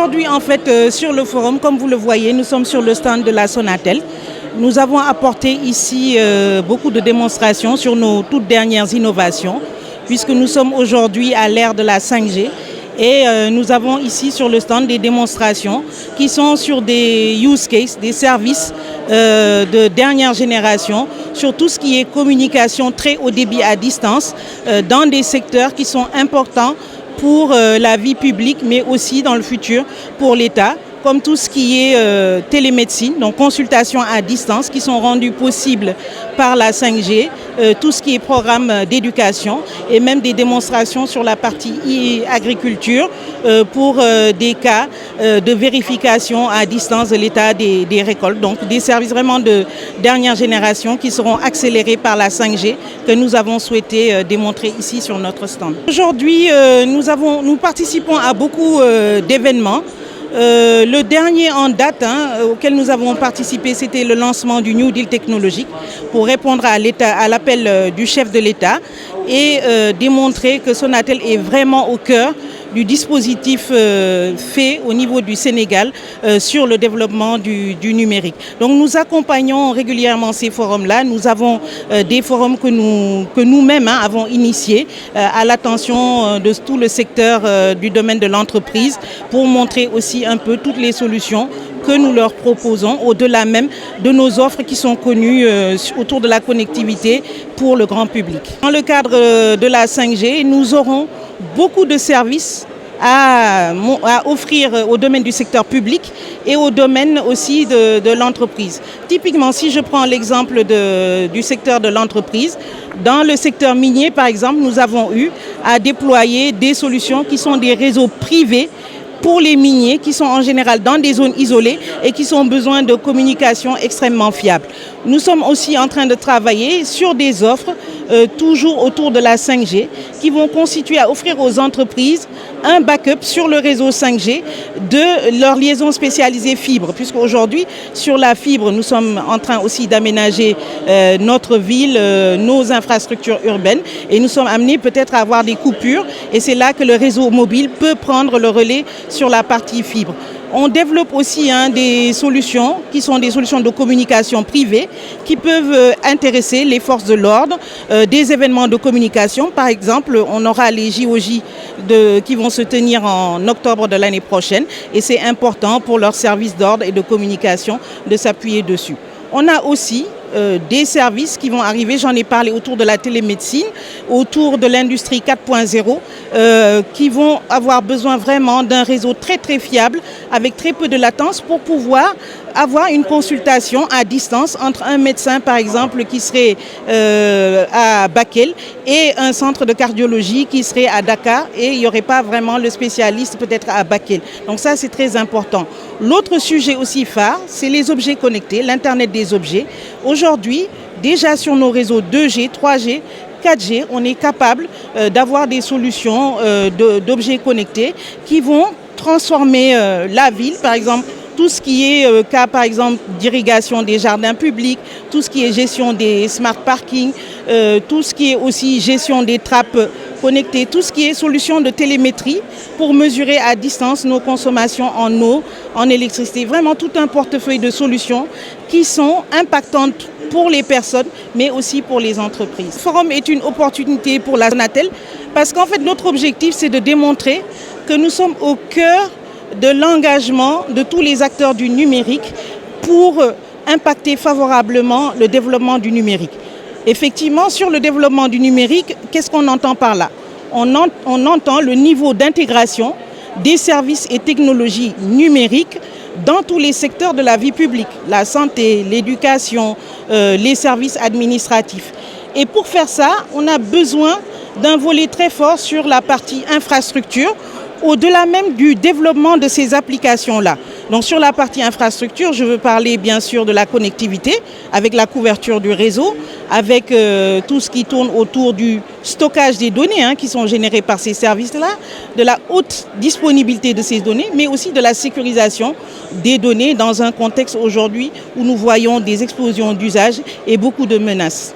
Aujourd'hui, en fait, sur le forum, comme vous le voyez, nous sommes sur le stand de la Sonatel. Nous avons apporté ici beaucoup de démonstrations sur nos toutes dernières innovations, puisque nous sommes aujourd'hui à l'ère de la 5G. Et nous avons ici sur le stand des démonstrations qui sont sur des use cases, des services de dernière génération, sur tout ce qui est communication très haut débit à distance, dans des secteurs qui sont importants pour la vie publique, mais aussi dans le futur pour l'État, comme tout ce qui est télémédecine, donc consultations à distance qui sont rendues possibles par la 5G, tout ce qui est programme d'éducation et même des démonstrations sur la partie agriculture pour des cas de vérification à distance de l'état des récoltes. Donc des services vraiment de dernière génération qui seront accélérés par la 5G que nous avons souhaité démontrer ici sur notre stand. Aujourd'hui, nous participons à beaucoup d'événements. Le dernier en date auquel nous avons participé, c'était le lancement du New Deal technologique pour répondre à l'appel du chef de l'État et démontrer que Sonatel est vraiment au cœur du dispositif fait au niveau du Sénégal sur le développement du numérique. Donc nous accompagnons régulièrement ces forums-là. Nous avons des forums que nous-mêmes avons initiés à l'attention de tout le secteur du domaine de l'entreprise pour montrer aussi un peu toutes les solutions que nous leur proposons, au-delà même de nos offres qui sont connues autour de la connectivité pour le grand public. Dans le cadre de la 5G, nous aurons beaucoup de services à offrir au domaine du secteur public et au domaine aussi de l'entreprise. Typiquement, si je prends l'exemple du secteur de l'entreprise, dans le secteur minier, par exemple, nous avons eu à déployer des solutions qui sont des réseaux privés pour les miniers qui sont en général dans des zones isolées et qui ont besoin de communication extrêmement fiable. Nous sommes aussi en train de travailler sur des offres toujours autour de la 5G qui vont constituer à offrir aux entreprises un backup sur le réseau 5G de leur liaison spécialisée fibre, puisqu'aujourd'hui sur la fibre nous sommes en train aussi d'aménager notre ville, nos infrastructures urbaines et nous sommes amenés peut-être à avoir des coupures et c'est là que le réseau mobile peut prendre le relais sur la partie fibre. On développe aussi des solutions qui sont des solutions de communication privée qui peuvent intéresser les forces de l'ordre, des événements de communication. Par exemple, on aura les JOJ qui vont se tenir en octobre de l'année prochaine et c'est important pour leurs services d'ordre et de communication de s'appuyer dessus. On a aussi des services qui vont arriver, j'en ai parlé autour de la télémédecine, autour de l'industrie 4.0, qui vont avoir besoin vraiment d'un réseau très très fiable, avec très peu de latence pour pouvoir avoir une consultation à distance entre un médecin par exemple qui serait à Bakel et un centre de cardiologie qui serait à Dakar et il n'y aurait pas vraiment le spécialiste peut-être à Bakel. Donc ça c'est très important. L'autre sujet aussi phare, c'est les objets connectés, l'Internet des objets. Aujourd'hui, déjà sur nos réseaux 2G, 3G, 4G, on est capable d'avoir des solutions d'objets connectés qui vont transformer la ville, par exemple, tout ce qui est cas par exemple d'irrigation des jardins publics, tout ce qui est gestion des smart parking, tout ce qui est aussi gestion des trappes connectées, tout ce qui est solution de télémétrie pour mesurer à distance nos consommations en eau, en électricité. Vraiment tout un portefeuille de solutions qui sont impactantes pour les personnes, mais aussi pour les entreprises. Le forum est une opportunité pour la Sonatel parce qu'en fait notre objectif c'est de démontrer que nous sommes au cœur de l'engagement de tous les acteurs du numérique pour impacter favorablement le développement du numérique. Effectivement, sur le développement du numérique, qu'est-ce qu'on entend par là? On entend le niveau d'intégration des services et technologies numériques dans tous les secteurs de la vie publique, la santé, l'éducation, les services administratifs. Et pour faire ça, on a besoin d'un volet très fort sur la partie infrastructure, au-delà même du développement de ces applications-là. Donc sur la partie infrastructure, je veux parler bien sûr de la connectivité, avec la couverture du réseau, avec tout ce qui tourne autour du stockage des données qui sont générées par ces services-là, de la haute disponibilité de ces données, mais aussi de la sécurisation des données dans un contexte aujourd'hui où nous voyons des explosions d'usage et beaucoup de menaces.